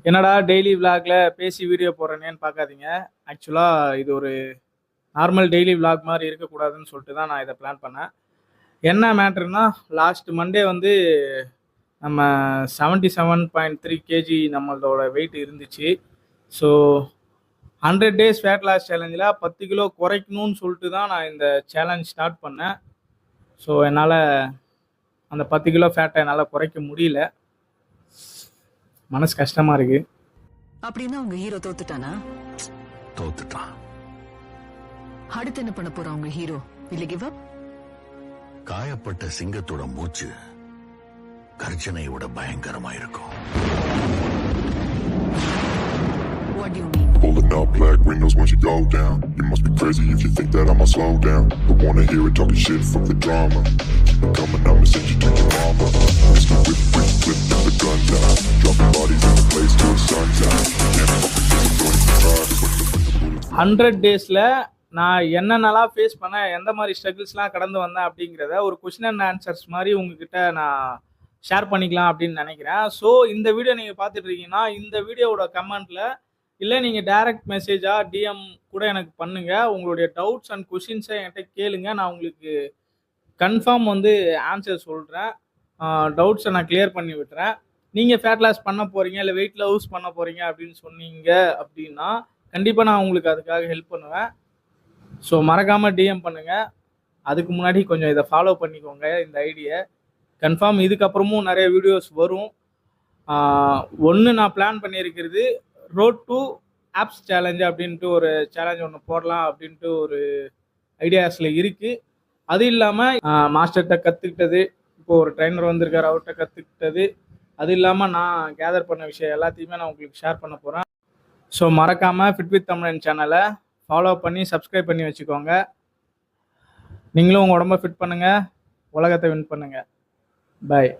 என்னடா டெய்லி விலாகில் பேசி வீடியோ போடுறேனேன்னு பார்க்காதீங்க. ஆக்சுவலாக இது ஒரு நார்மல் டெய்லி விலாக் மாதிரி இருக்கக்கூடாதுன்னு சொல்லிட்டு தான் நான் இதை பிளான் பண்ணேன். என்ன மேட்ருன்னா, லாஸ்ட் மண்டே வந்து நம்ம 77.3 kg நம்மளோட வெயிட் இருந்துச்சு. ஸோ 100 days ஃபேட் லாஸ் சேலஞ்சில் 10 கிலோ குறைக்கணும்னு சொல்லிட்டு தான் நான் இந்த சேலஞ்ச் ஸ்டார்ட் பண்ணேன். ஸோ என்னால் அந்த 10 கிலோ ஃபேட்டை என்னால் குறைக்க முடியல. மனசு கஷ்டமா இருக்கு. அப்படின்னா உங்க ஹீரோ தோத்துட்டானா? தோத்துட்டான். அடுத்து என்ன பண்ண போறான் உங்க ஹீரோ? இல்ல கிவ் அப்? காயப்பட்ட சிங்கத்தோட மூச்சு கர்ஜனையோட பயங்கரமா இருக்கும். What do you mean? Pulling up black windows once you go down. You must be crazy if you think that I'ma slow down. Don't wanna hear it talking shit from the drama. Keep it coming, I'ma send you to your mama. Mr. Whip, whip, flip, and the gun down. Dropping bodies in the place till the sun's out. Can't fuck with this, I'm going to try. 100 daysல நான் என்னென்னலாம் face பண்ணேன், எந்த மாதிரி ஸ்ட்ரகிள்ஸ்லாம் கடந்து வந்தேன் அப்படிங்கிறத ஒரு question and answers மாதிரி உங்ககிட்ட நான் ஷேர் பண்ணிக்கலாம் அப்படின்னு நினைக்கிறேன். ஸோ இந்த வீடியோ நீங்கள் பார்த்துட்டு இருக்கீங்கன்னா இந்த வீடியோவோட கமெண்ட்டில் இல்லை நீங்கள் டைரக்ட் மெசேஜாக டிஎம் கூட எனக்கு பண்ணுங்கள். உங்களுடைய டவுட்ஸ் அண்ட் கொஷின்ஸை என்கிட்ட கேளுங்க. நான் உங்களுக்கு கன்ஃபார்ம் வந்து ஆன்சர் சொல்கிறேன். டவுட்ஸை நான் கிளியர் பண்ணி விட்டுறேன். நீங்கள் ஃபேட் லாஸ் பண்ண போகிறீங்க இல்லை வெயிட் லூஸ் பண்ண போகிறீங்க அப்படின்னு சொன்னீங்க அப்படின்னா கண்டிப்பாக நான் உங்களுக்கு அதுக்காக ஹெல்ப் பண்ணுவேன். ஸோ மறக்காமல் டிஎம் பண்ணுங்கள். அதுக்கு முன்னாடி கொஞ்சம் இதை ஃபாலோ பண்ணிக்கோங்க. இந்த ஐடியை கன்ஃபார்ம் இதுக்கப்புறமும் நிறைய வீடியோஸ் வரும். ஒன்று நான் பிளான் பண்ணியிருக்கிறது ரோட் டு ஆப்ஸ் சேலஞ்ச் அப்படின்ட்டு ஒரு சேலஞ்ச் ஒன்று போடலாம் அப்படின்ட்டு ஒரு ஐடியாஸில் இருக்குது. அது இல்லாமல் மாஸ்டர்கிட்ட கற்றுக்கிட்டது, இப்போது ஒரு ட்ரைனர் வந்திருக்கார் அவர்கிட்ட கற்றுக்கிட்டது, அது இல்லாமல் நான் கேதர் பண்ண விஷயம் எல்லாத்தையுமே நான் உங்களுக்கு ஷேர் பண்ண போகிறேன். ஸோ மறக்காமல் ஃபிட் வித் தமிழன் சேனலை ஃபாலோ பண்ணி சப்ஸ்கிரைப் பண்ணி வச்சுக்கோங்க. நீங்களும் உங்கள் உடம்பை ஃபிட் பண்ணுங்கள், உலகத்தை வின் பண்ணுங்கள். பாய்.